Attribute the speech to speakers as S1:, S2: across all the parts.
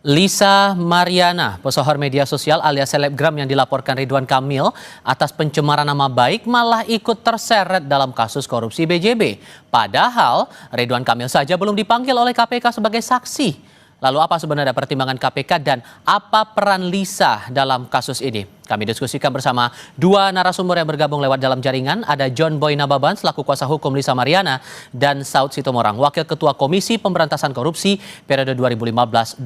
S1: Lisa Mariana, pesohor media sosial alias selebgram yang dilaporkan Ridwan Kamil atas pencemaran nama baik malah ikut terseret dalam kasus korupsi BJB. Padahal Ridwan Kamil saja belum dipanggil oleh KPK sebagai saksi. Lalu apa sebenarnya pertimbangan KPK dan apa peran Lisa dalam kasus ini? Kami diskusikan bersama dua narasumber yang bergabung lewat dalam jaringan. Ada John Boy Nababan selaku kuasa hukum Lisa Mariana dan Saud Sitomorang, Wakil Ketua Komisi Pemberantasan Korupsi periode 2015-2019.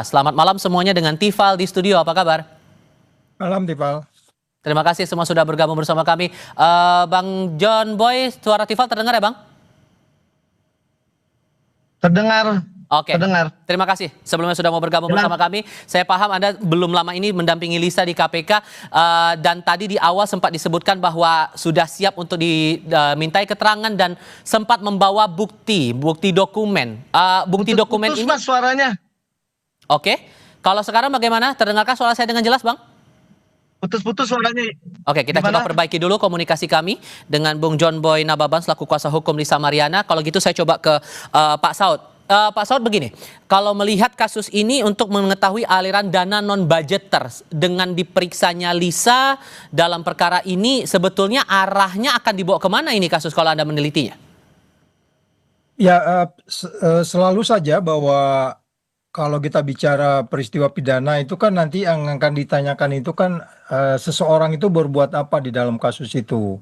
S1: Selamat malam semuanya dengan Tifal di studio. Apa kabar?
S2: Malam Tifal.
S1: Terima kasih semua sudah bergabung bersama kami. Bang John Boy, suara Tifal terdengar ya Bang?
S2: Terdengar.
S1: Oke,
S2: terdengar.
S1: Terima kasih sebelumnya sudah mau bergabung bersama kami. Saya paham Anda belum lama ini mendampingi Lisa di KPK dan tadi di awal sempat disebutkan bahwa sudah siap untuk dimintai keterangan dan sempat membawa bukti dokumen. Bukti dokumen ini.
S2: Mas suaranya.
S1: Oke, kalau sekarang bagaimana? Terdengarkah suara saya dengan jelas, Bang?
S2: Putus-putus suaranya.
S1: Oke, kita coba perbaiki dulu komunikasi kami dengan Bung John Boy Nababan selaku kuasa hukum Lisa Mariana. Kalau gitu saya coba ke Pak Saud. Pak Saud begini, kalau melihat kasus ini untuk mengetahui aliran dana non-budgeter dengan diperiksanya Lisa dalam perkara ini, sebetulnya arahnya akan dibawa kemana ini kasus kalau Anda menelitinya?
S2: Ya, selalu saja bahwa kalau kita bicara peristiwa pidana itu kan nanti yang akan ditanyakan itu kan seseorang itu berbuat apa di dalam kasus itu.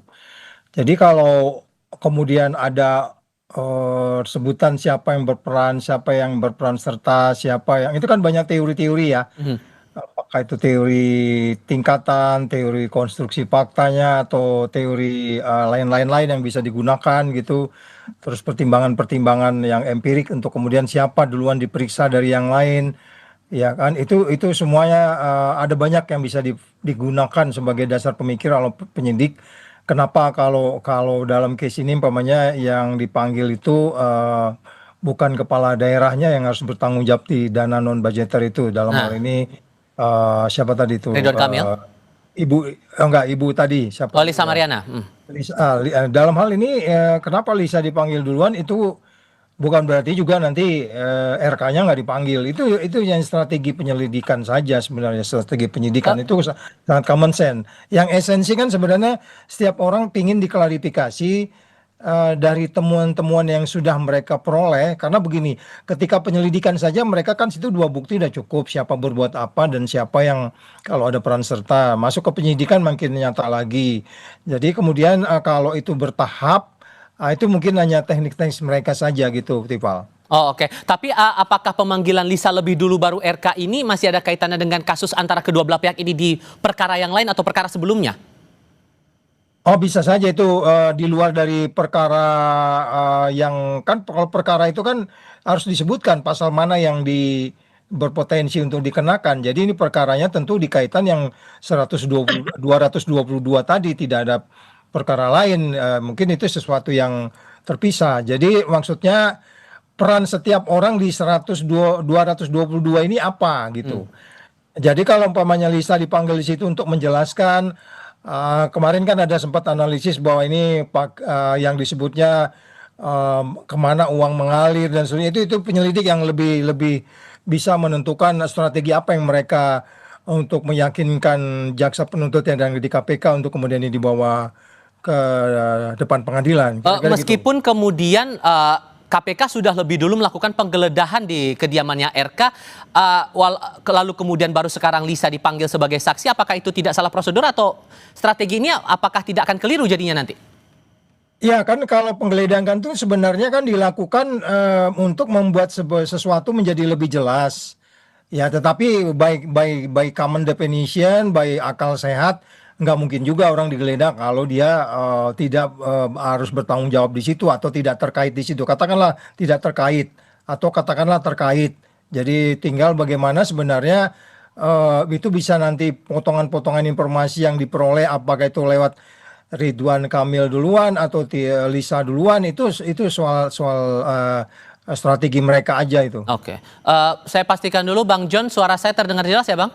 S2: Jadi kalau kemudian ada sebutan siapa yang berperan serta, siapa yang itu kan banyak teori-teori ya. Apakah itu teori tingkatan, teori konstruksi faktanya, atau teori lain-lain yang bisa digunakan gitu. Terus pertimbangan-pertimbangan yang empirik untuk kemudian siapa duluan diperiksa dari yang lain, ya kan? Itu semuanya ada banyak yang bisa digunakan sebagai dasar pemikiran oleh penyidik. Kenapa kalau dalam case ini umpamanya yang dipanggil itu bukan kepala daerahnya yang harus bertanggung jawab di dana non budgeter itu dalam hal ini siapa tadi itu
S1: Ridwan Kamil?
S2: Ibu tadi siapa?
S1: Lisa Mariana.
S2: Dalam hal ini kenapa Lisa dipanggil duluan itu bukan berarti juga nanti RK-nya nggak dipanggil. Itu yang strategi penyelidikan saja sebenarnya, strategi penyidikan itu sangat common sense. Yang esensi kan sebenarnya setiap orang pingin diklarifikasi dari temuan-temuan yang sudah mereka peroleh. Karena begini, ketika penyelidikan saja mereka kan situ dua bukti udah cukup, siapa berbuat apa dan siapa yang kalau ada peran serta. Masuk ke penyidikan makin nyata lagi. Jadi kemudian kalau itu bertahap, itu mungkin hanya teknik-teknik mereka saja gitu, Tifal.
S1: Oh, oke. Tapi apakah pemanggilan Lisa lebih dulu baru RK ini masih ada kaitannya dengan kasus antara kedua belah pihak ini di perkara yang lain atau perkara sebelumnya?
S2: Oh, bisa saja itu di luar dari perkara yang kan kalau perkara itu kan harus disebutkan pasal mana yang berpotensi untuk dikenakan. Jadi ini perkaranya tentu di kaitan yang 222 tadi, tidak ada perkara lain. Mungkin itu sesuatu yang terpisah. Jadi maksudnya peran setiap orang di 222 ini apa gitu. Jadi kalau umpamanya Lisa dipanggil di situ untuk menjelaskan, kemarin kan ada sempat analisis bahwa ini yang disebutnya kemana uang mengalir dan sebagainya, itu penyelidik yang lebih bisa menentukan strategi apa yang mereka untuk meyakinkan jaksa penuntut yang ada di KPK untuk kemudian ini dibawa ke depan pengadilan.
S1: Meskipun gitu. Kemudian KPK sudah lebih dulu melakukan penggeledahan di kediamannya RK, lalu kemudian baru sekarang Lisa dipanggil sebagai saksi, apakah itu tidak salah prosedur atau strategi ini apakah tidak akan keliru jadinya nanti?
S2: Ya kan kalau penggeledahan kan itu sebenarnya kan dilakukan untuk membuat sesuatu menjadi lebih jelas. Ya, tetapi by common definition, by akal sehat, nggak mungkin juga orang digeledah kalau dia tidak harus bertanggung jawab di situ atau tidak terkait di situ. Katakanlah tidak terkait atau katakanlah terkait. Jadi tinggal bagaimana sebenarnya itu bisa nanti potongan-potongan informasi yang diperoleh, apakah itu lewat Ridwan Kamil duluan atau Lisa duluan, itu soal strategi mereka aja itu.
S1: Oke, saya pastikan dulu Bang John, suara saya terdengar jelas ya Bang?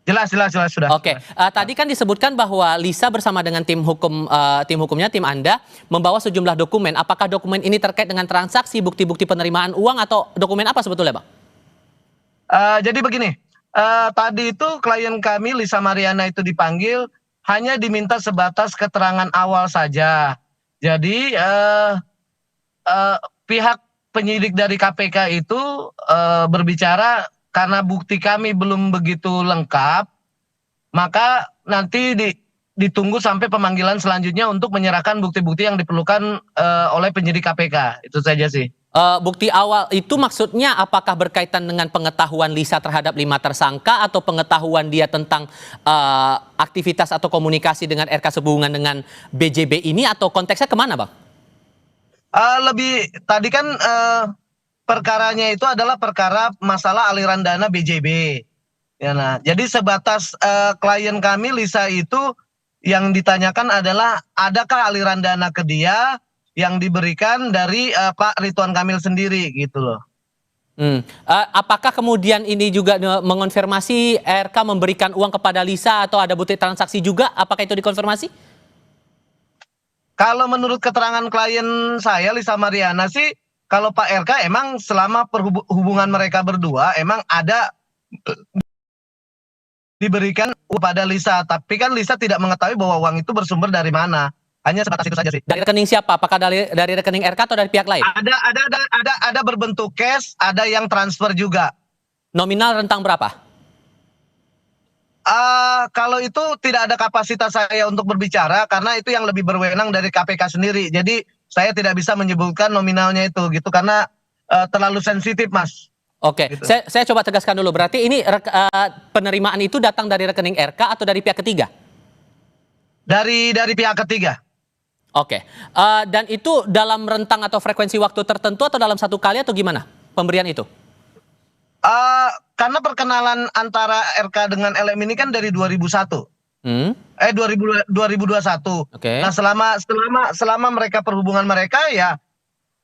S2: Jelas sudah.
S1: Oke, tadi kan disebutkan bahwa Lisa bersama dengan tim hukumnya, tim Anda membawa sejumlah dokumen. Apakah dokumen ini terkait dengan transaksi, bukti-bukti penerimaan uang atau dokumen apa sebetulnya, Bang?
S3: Jadi begini, tadi itu klien kami Lisa Mariana itu dipanggil hanya diminta sebatas keterangan awal saja. Jadi pihak penyidik dari KPK itu berbicara karena bukti kami belum begitu lengkap, maka nanti ditunggu sampai pemanggilan selanjutnya untuk menyerahkan bukti-bukti yang diperlukan oleh penyidik KPK. Itu saja sih.
S1: Bukti awal itu maksudnya apakah berkaitan dengan pengetahuan Lisa terhadap 5 tersangka atau pengetahuan dia tentang aktivitas atau komunikasi dengan RK sehubungan dengan BJB ini, atau konteksnya kemana, Bang?
S3: Lebih tadi kan perkaranya itu adalah perkara masalah aliran dana BJB. Ya, nah, jadi sebatas klien kami Lisa itu yang ditanyakan adalah adakah aliran dana ke dia yang diberikan dari Pak Ridwan Kamil sendiri gitu loh.
S1: Apakah kemudian ini juga mengonfirmasi RK memberikan uang kepada Lisa atau ada bukti transaksi juga? Apakah itu dikonfirmasi?
S3: Kalau menurut keterangan klien saya Lisa Mariana sih, kalau Pak RK emang selama hubungan mereka berdua emang ada diberikan kepada Lisa, tapi kan Lisa tidak mengetahui bahwa uang itu bersumber dari mana. Hanya sebatas itu saja sih.
S1: Dari rekening siapa? Apakah dari rekening RK atau dari pihak lain?
S3: Ada berbentuk cash, ada yang transfer juga.
S1: Nominal rentang berapa?
S3: Kalau itu tidak ada kapasitas saya untuk berbicara karena itu yang lebih berwenang dari KPK sendiri. Jadi saya tidak bisa menyebutkan nominalnya itu gitu karena terlalu sensitif, Mas.
S1: Oke,
S3: Gitu.
S1: saya coba tegaskan dulu. Berarti ini penerimaan itu datang dari rekening RK atau dari pihak ketiga?
S3: Dari pihak ketiga.
S1: Oke, dan itu dalam rentang atau frekuensi waktu tertentu atau dalam satu kali atau gimana pemberian itu?
S3: Karena perkenalan antara RK dengan LM ini kan dari 2001. 2021.
S1: Oke.
S3: Nah, selama mereka perhubungan mereka ya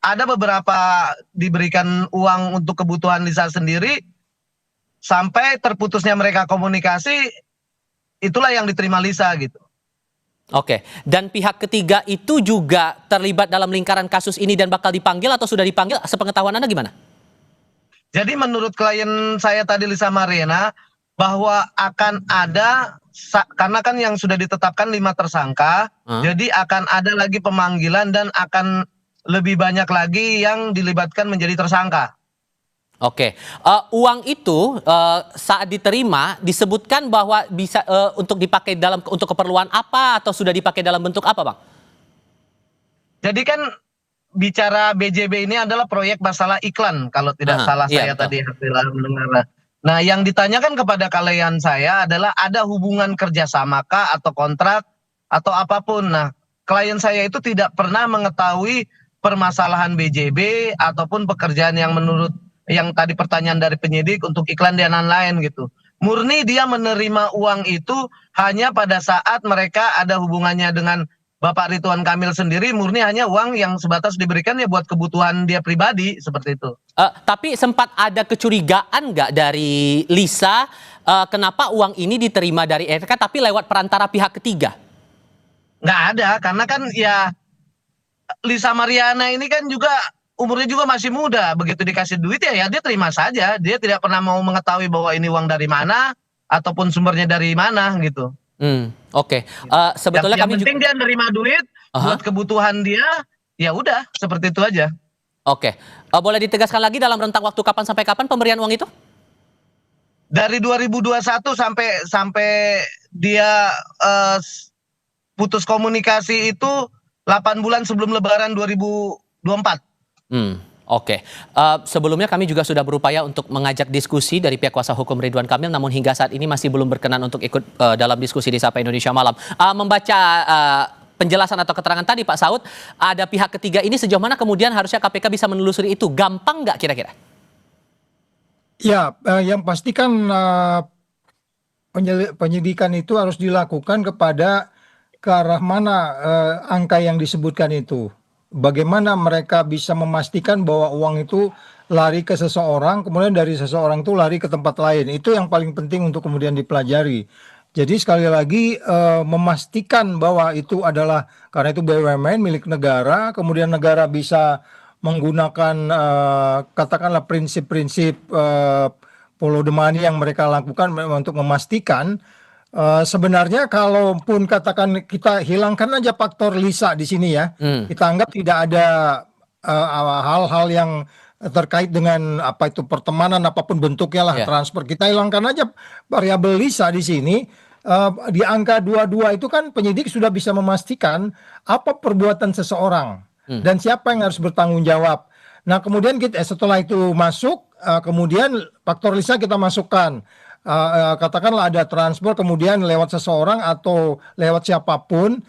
S3: ada beberapa diberikan uang untuk kebutuhan Lisa sendiri sampai terputusnya mereka komunikasi, itulah yang diterima Lisa gitu.
S1: Oke, dan pihak ketiga itu juga terlibat dalam lingkaran kasus ini dan bakal dipanggil atau sudah dipanggil? Sepengetahuan Anda gimana?
S3: Jadi menurut klien saya tadi Lisa Mariana bahwa akan ada, karena kan yang sudah ditetapkan 5 tersangka, jadi akan ada lagi pemanggilan dan akan lebih banyak lagi yang dilibatkan menjadi tersangka.
S1: Oke, uang itu saat diterima disebutkan bahwa bisa untuk dipakai untuk keperluan apa atau sudah dipakai dalam bentuk apa, Bang?
S3: Jadi kan bicara BJB ini adalah proyek masalah iklan kalau tidak salah saya tadi mendengar. Nah, yang ditanyakan kepada klien saya adalah ada hubungan kerjasama kah atau kontrak atau apapun. Nah, klien saya itu tidak pernah mengetahui permasalahan BJB ataupun pekerjaan yang menurut yang tadi pertanyaan dari penyidik untuk iklan dan lain-lain gitu. Murni dia menerima uang itu hanya pada saat mereka ada hubungannya dengan Bapak Ridwan Kamil sendiri, murni hanya uang yang sebatas diberikan ya buat kebutuhan dia pribadi seperti itu.
S1: Tapi sempat ada kecurigaan nggak dari Lisa kenapa uang ini diterima dari RK tapi lewat perantara pihak ketiga?
S3: Nggak ada, karena kan ya Lisa Mariana ini kan juga umurnya juga masih muda, begitu dikasih duit ya dia terima saja, dia tidak pernah mau mengetahui bahwa ini uang dari mana ataupun sumbernya dari mana gitu.
S1: Oke. Sebetulnya
S3: yang
S1: kami
S3: penting dia nerima duit buat kebutuhan dia, ya udah seperti itu aja.
S1: Oke. Boleh ditegaskan lagi dalam rentang waktu kapan sampai kapan pemberian uang itu?
S3: Dari 2021 sampai dia putus komunikasi itu 8 bulan sebelum Lebaran 2024.
S1: Oke. Sebelumnya kami juga sudah berupaya untuk mengajak diskusi dari pihak kuasa hukum Ridwan Kamil, namun hingga saat ini masih belum berkenan untuk ikut dalam diskusi di Sapa Indonesia Malam. Membaca penjelasan atau keterangan tadi Pak Saud, ada pihak ketiga ini sejauh mana kemudian harusnya KPK bisa menelusuri itu? Gampang nggak kira-kira?
S2: Ya, yang pasti kan penyidikan itu harus dilakukan kepada ke arah mana angka yang disebutkan itu. Bagaimana mereka bisa memastikan bahwa uang itu lari ke seseorang, kemudian dari seseorang itu lari ke tempat lain. Itu yang paling penting untuk kemudian dipelajari. Jadi sekali lagi memastikan bahwa itu adalah, karena itu BUMN milik negara, kemudian negara bisa menggunakan katakanlah prinsip-prinsip follow the money yang mereka lakukan untuk memastikan sebenarnya kalaupun katakan kita hilangkan aja faktor Lisa di sini ya, kita anggap tidak ada hal-hal yang terkait dengan apa itu pertemanan apapun bentuknya lah, transfer, kita hilangkan aja variabel Lisa di sini. Di angka 22 itu kan penyidik sudah bisa memastikan apa perbuatan seseorang dan siapa yang harus bertanggung jawab. Nah kemudian kita setelah itu masuk, kemudian faktor Lisa kita masukkan. Katakanlah ada transfer kemudian lewat seseorang atau lewat siapapun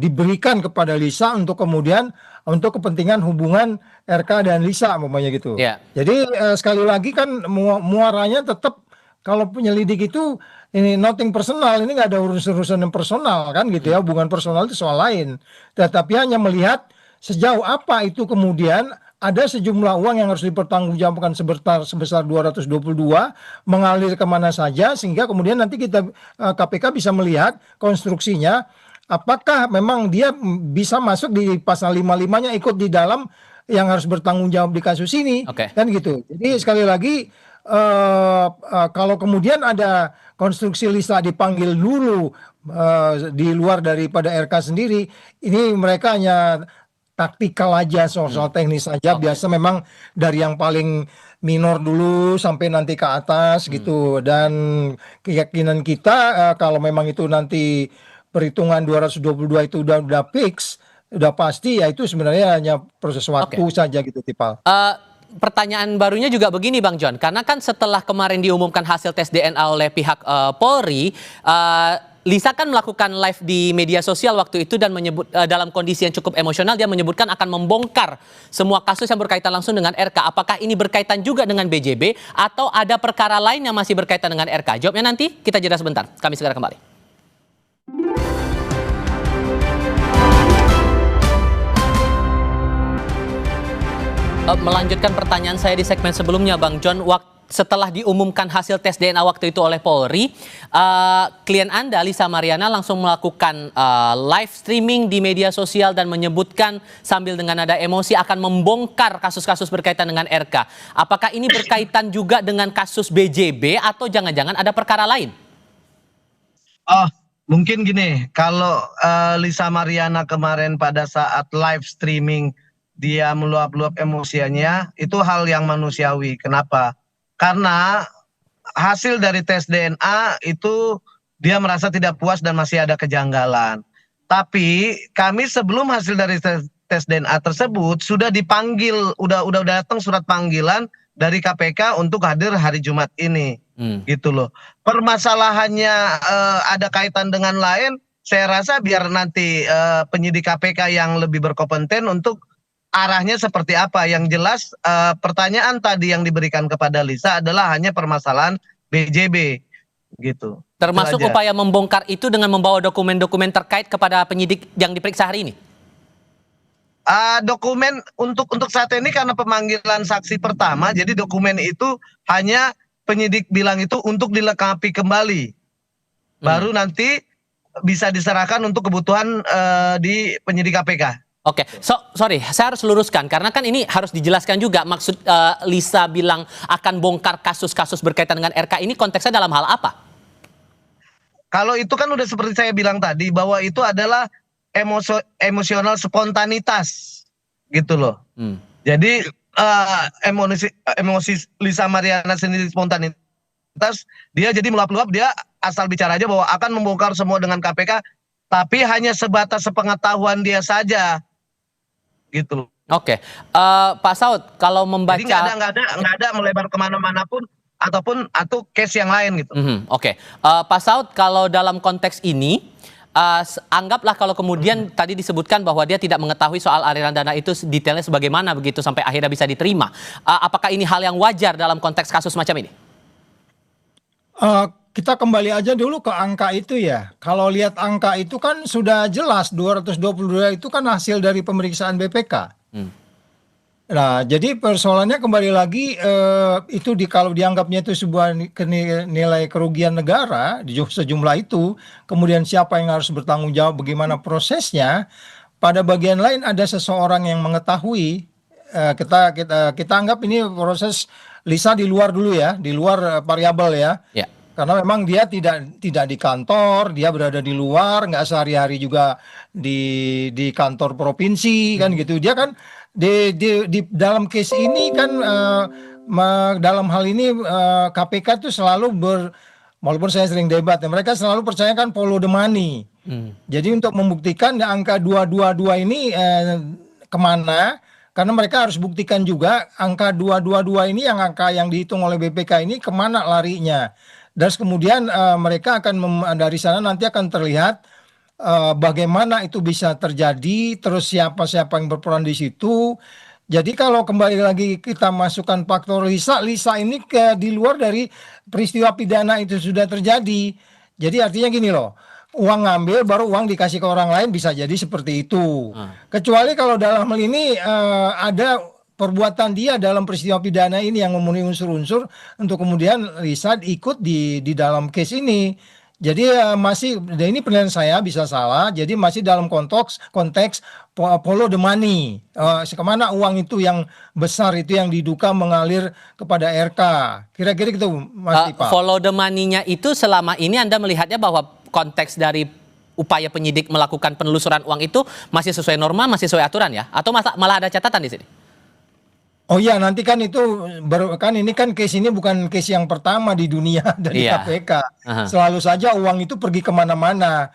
S2: diberikan kepada Lisa untuk kemudian untuk kepentingan hubungan RK dan Lisa umpamanya gitu. Jadi sekali lagi kan muaranya tetap kalau penyelidik itu ini nothing personal, ini nggak ada urusan-urusan yang personal kan gitu ya, hubungan personal itu soal lain. Tetapi hanya melihat sejauh apa itu kemudian ada sejumlah uang yang harus dipertanggungjawabkan sebesar 222 mengalir kemana saja sehingga kemudian nanti kita KPK bisa melihat konstruksinya apakah memang dia bisa masuk di pasal 55-nya ikut di dalam yang harus bertanggung jawab di kasus ini kan gitu. Jadi sekali lagi kalau kemudian ada konstruksi Lisa dipanggil dulu di luar daripada RK sendiri, ini mereka hanya taktikal aja, soal teknis saja. Biasa memang dari yang paling minor dulu sampai nanti ke atas gitu. Dan keyakinan kita kalau memang itu nanti perhitungan 222 itu udah fix, udah pasti, ya itu sebenarnya hanya proses waktu saja gitu, Tipal.
S1: Pertanyaan barunya juga begini Bang John, karena kan setelah kemarin diumumkan hasil tes DNA oleh pihak Polri, Lisa kan melakukan live di media sosial waktu itu dan menyebut dalam kondisi yang cukup emosional, dia menyebutkan akan membongkar semua kasus yang berkaitan langsung dengan RK. Apakah ini berkaitan juga dengan BJB atau ada perkara lain yang masih berkaitan dengan RK? Jawabnya nanti, kita jeda sebentar. Kami segera kembali. Melanjutkan pertanyaan saya di segmen sebelumnya Bang John, setelah diumumkan hasil tes DNA waktu itu oleh Polri, klien Anda Lisa Mariana langsung melakukan live streaming di media sosial dan menyebutkan sambil dengan nada emosi akan membongkar kasus-kasus berkaitan dengan RK. Apakah ini berkaitan juga dengan kasus BJB atau jangan-jangan ada perkara lain?
S3: Mungkin gini, kalau Lisa Mariana kemarin pada saat live streaming dia meluap-luap emosinya, itu hal yang manusiawi. Kenapa? Karena hasil dari tes DNA itu dia merasa tidak puas dan masih ada kejanggalan. Tapi kami sebelum hasil dari tes DNA tersebut sudah dipanggil, udah datang surat panggilan dari KPK untuk hadir hari Jumat ini. Gitu loh. Permasalahannya ada kaitan dengan lain, saya rasa biar nanti penyidik KPK yang lebih berkompeten untuk arahnya seperti apa. Yang jelas pertanyaan tadi yang diberikan kepada Lisa adalah hanya permasalahan BJB gitu.
S1: Termasuk upaya membongkar itu dengan membawa dokumen-dokumen terkait kepada penyidik yang diperiksa hari ini? Dokumen untuk saat ini karena pemanggilan saksi pertama, jadi dokumen itu hanya penyidik bilang itu untuk dilengkapi kembali. Baru nanti bisa diserahkan untuk kebutuhan di penyidik KPK. Oke, sorry, saya harus luruskan karena kan ini harus dijelaskan juga maksud Lisa bilang akan bongkar kasus-kasus berkaitan dengan RK ini konteksnya dalam hal apa?
S3: Kalau itu kan udah seperti saya bilang tadi bahwa itu adalah emosional spontanitas gitu loh. Jadi emosi Lisa Mariana sendiri spontanitas, dia jadi meluap-luap, dia asal bicara aja bahwa akan membongkar semua dengan KPK, tapi hanya sebatas sepengetahuan dia saja. Gitu.
S1: Oke, Pak Saud, kalau membaca,
S3: jadi nggak ada melebar kemana-mana pun atau case yang lain gitu.
S1: Oke, Pak Saud, kalau dalam konteks ini, anggaplah kalau kemudian tadi disebutkan bahwa dia tidak mengetahui soal aliran dana itu detailnya sebagaimana begitu sampai akhirnya bisa diterima. Apakah ini hal yang wajar dalam konteks kasus macam ini?
S2: Kita kembali aja dulu ke angka itu ya. Kalau lihat angka itu kan sudah jelas 222 itu kan hasil dari pemeriksaan BPK. Nah, jadi persoalannya kembali lagi itu kalau dianggapnya itu sebuah nilai kerugian negara di sejumlah itu, kemudian siapa yang harus bertanggung jawab, bagaimana prosesnya. Pada bagian lain ada seseorang yang mengetahui. Kita anggap ini proses Lisa di luar dulu ya, di luar variabel ya.
S1: Ya.
S2: Karena memang dia tidak di kantor, dia berada di luar, nggak sehari-hari juga di kantor provinsi kan gitu. Dia kan di dalam case ini kan dalam hal ini KPK tuh selalu walaupun saya sering debat, ya, mereka selalu percaya kan follow the money. Jadi untuk membuktikan angka 222 ini kemana, karena mereka harus buktikan juga angka 222 ini angka yang dihitung oleh BPK ini kemana larinya. Dan kemudian mereka akan dari sana nanti akan terlihat bagaimana itu bisa terjadi, terus siapa-siapa yang berperan di situ. Jadi kalau kembali lagi kita masukkan faktor Lisa ini di luar dari peristiwa pidana itu sudah terjadi. Jadi artinya gini loh, uang ngambil baru uang dikasih ke orang lain bisa jadi seperti itu. Kecuali kalau dalam hal ini ada perbuatan dia dalam peristiwa pidana ini yang memenuhi unsur-unsur untuk kemudian Lisa ikut di dalam case ini. Jadi masih, dan ini penilaian saya bisa salah, jadi masih dalam konteks follow the money. Kemana uang itu yang besar itu yang diduga mengalir kepada RK. Kira-kira gitu Mas Ipa.
S1: Follow the money-nya itu selama ini Anda melihatnya bahwa konteks dari upaya penyidik melakukan penelusuran uang itu masih sesuai norma, masih sesuai aturan ya? Atau malah ada catatan di sini?
S2: Oh iya, nanti kan itu kan ini kan case ini bukan case yang pertama di dunia dari KPK. Selalu saja uang itu pergi kemana-mana.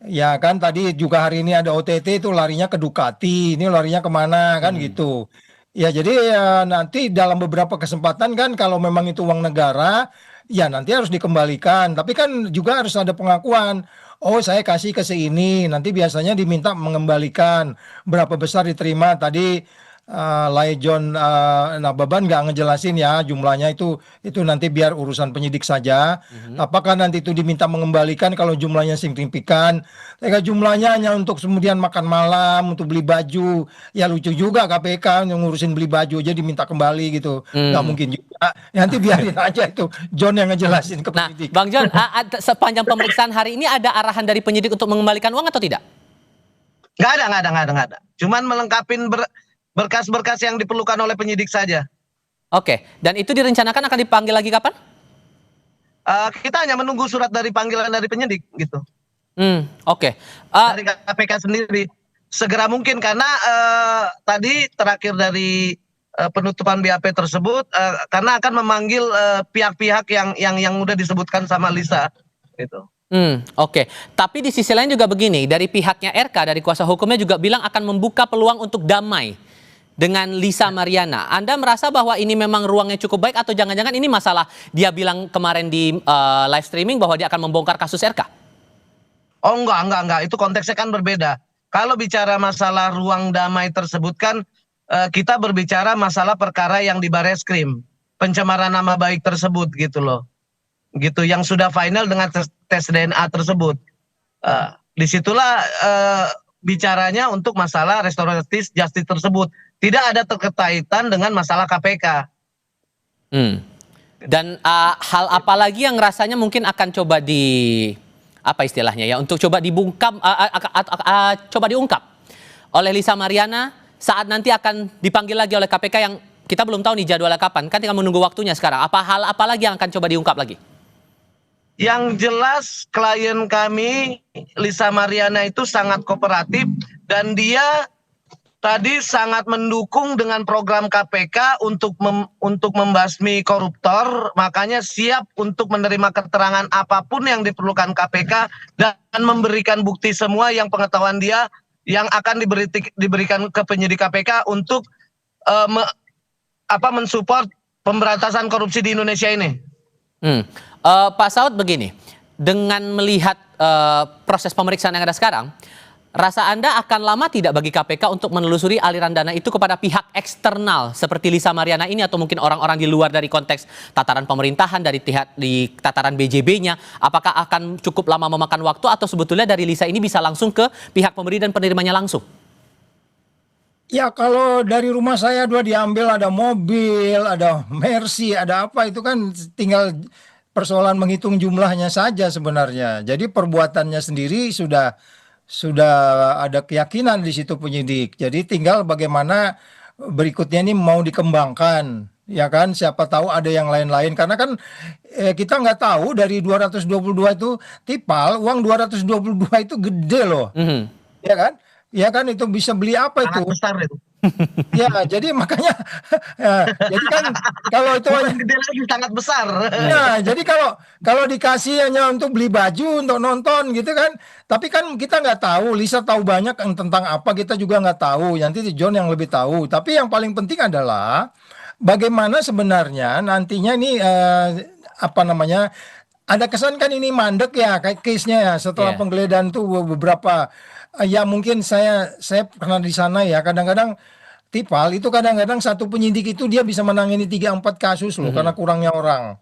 S2: Ya kan tadi juga hari ini ada OTT itu larinya ke Ducati, ini larinya kemana kan gitu. Ya jadi nanti dalam beberapa kesempatan kan kalau memang itu uang negara, ya nanti harus dikembalikan. Tapi kan juga harus ada pengakuan. Oh saya kasih ke ini, nanti biasanya diminta mengembalikan. Berapa besar diterima tadi. John Nababan nggak ngejelasin ya jumlahnya itu nanti biar urusan penyidik saja. Apakah nanti itu diminta mengembalikan kalau jumlahnya signifikan? Jumlahnya hanya untuk kemudian makan malam, untuk beli baju, ya lucu juga KPK yang ngurusin beli baju aja diminta kembali gitu. Nggak mungkin juga. Nanti biarin aja itu John yang ngejelasin ke penyidik.
S1: Bang John, sepanjang pemeriksaan hari ini ada arahan dari penyidik untuk mengembalikan uang atau tidak?
S3: Nggak ada. Cuman melengkapin berkas-berkas yang diperlukan oleh penyidik saja.
S1: Oke, dan itu direncanakan akan dipanggil lagi kapan?
S3: Kita hanya menunggu surat dari panggilan dari penyidik gitu.
S1: Oke.
S3: Dari KPK sendiri segera mungkin karena tadi terakhir dari penutupan BAP tersebut karena akan memanggil pihak-pihak yang udah disebutkan sama Lisa gitu.
S1: Oke. Tapi di sisi lain juga begini, dari pihaknya RK, dari kuasa hukumnya juga bilang akan membuka peluang untuk damai dengan Lisa Mariana. Anda merasa bahwa ini memang ruangnya cukup baik atau jangan-jangan ini masalah dia bilang kemarin di live streaming bahwa dia akan membongkar kasus RK?
S3: Oh enggak. Itu konteksnya kan berbeda. Kalau bicara masalah ruang damai tersebut kan kita berbicara masalah perkara yang di Bareskrim. Pencemaran nama baik tersebut gitu loh. Gitu yang sudah final dengan tes DNA tersebut. Disitulah bicaranya untuk masalah restoratif justice tersebut. Tidak ada terkaitan dengan masalah KPK.
S1: Dan hal apa lagi yang rasanya mungkin akan coba apa istilahnya ya, untuk coba dibungkam, coba diungkap oleh Lisa Mariana saat nanti akan dipanggil lagi oleh KPK yang kita belum tahu nih jadwalnya kapan, kan tinggal menunggu waktunya sekarang. Hal apa lagi yang akan coba diungkap lagi?
S3: Yang jelas klien kami Lisa Mariana itu sangat kooperatif dan dia tadi sangat mendukung dengan program KPK untuk membasmi koruptor, makanya siap untuk menerima keterangan apapun yang diperlukan KPK dan memberikan bukti semua yang pengetahuan dia yang akan diberikan ke penyidik KPK untuk mensupport pemberantasan korupsi di Indonesia ini.
S1: Pak Saud begini, dengan melihat proses pemeriksaan yang ada sekarang, rasa Anda akan lama tidak bagi KPK untuk menelusuri aliran dana itu kepada pihak eksternal seperti Lisa Mariana ini atau mungkin orang-orang di luar dari konteks tataran pemerintahan, di tataran BJB-nya? Apakah akan cukup lama memakan waktu atau sebetulnya dari Lisa ini bisa langsung ke pihak pemberi dan penerimanya langsung?
S2: Ya kalau dari rumah saya dua diambil, ada mobil, ada Mercy, ada apa, itu kan tinggal persoalan menghitung jumlahnya saja sebenarnya. Jadi perbuatannya sendiri sudah ada keyakinan di situ penyidik. Jadi tinggal bagaimana berikutnya ini mau dikembangkan. ya kan? Siapa tahu ada yang lain-lain karena kan kita nggak tahu dari 222 itu tipal, uang 222 itu gede loh,
S1: Mhm.
S2: ya kan? Ya kan itu bisa beli apa
S3: Sangat
S2: itu?
S3: besar itu.
S2: Ya, jadi makanya jadi kan kalau itu
S3: Bukan gede lagi, sangat besar.
S2: ya, jadi kalau kalau dikasih hanya untuk beli baju, untuk nonton gitu kan. Tapi kan kita nggak tahu, Lisa tahu banyak tentang apa, kita juga nggak tahu. Nanti John yang lebih tahu. Tapi yang paling penting adalah bagaimana sebenarnya nantinya ini apa namanya, ada kesan kan ini mandek ya kayak case-nya ya setelah
S1: Iya.
S2: penggeledahan tuh beberapa ya mungkin saya pernah di sana ya kadang-kadang Tipal itu kadang-kadang satu penyidik itu dia bisa menangani 3-4 kasus loh karena
S1: Mhm.
S2: kurangnya orang.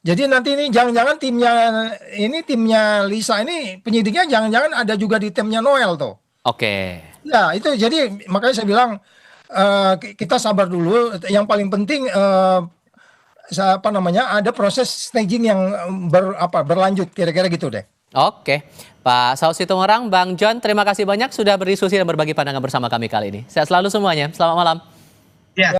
S2: Jadi nanti ini jangan-jangan timnya Lisa ini penyidiknya jangan-jangan ada juga di timnya Noel tuh.
S1: Oke.
S2: Ya itu jadi makanya saya bilang kita sabar dulu. Yang paling penting apa namanya ada proses staging yang berlanjut kira-kira gitu deh.
S1: Oke. Pak Saud Situmorang, Bang John, terima kasih banyak sudah berdiskusi dan berbagi pandangan bersama kami kali ini. Sehat selalu semuanya. Selamat malam.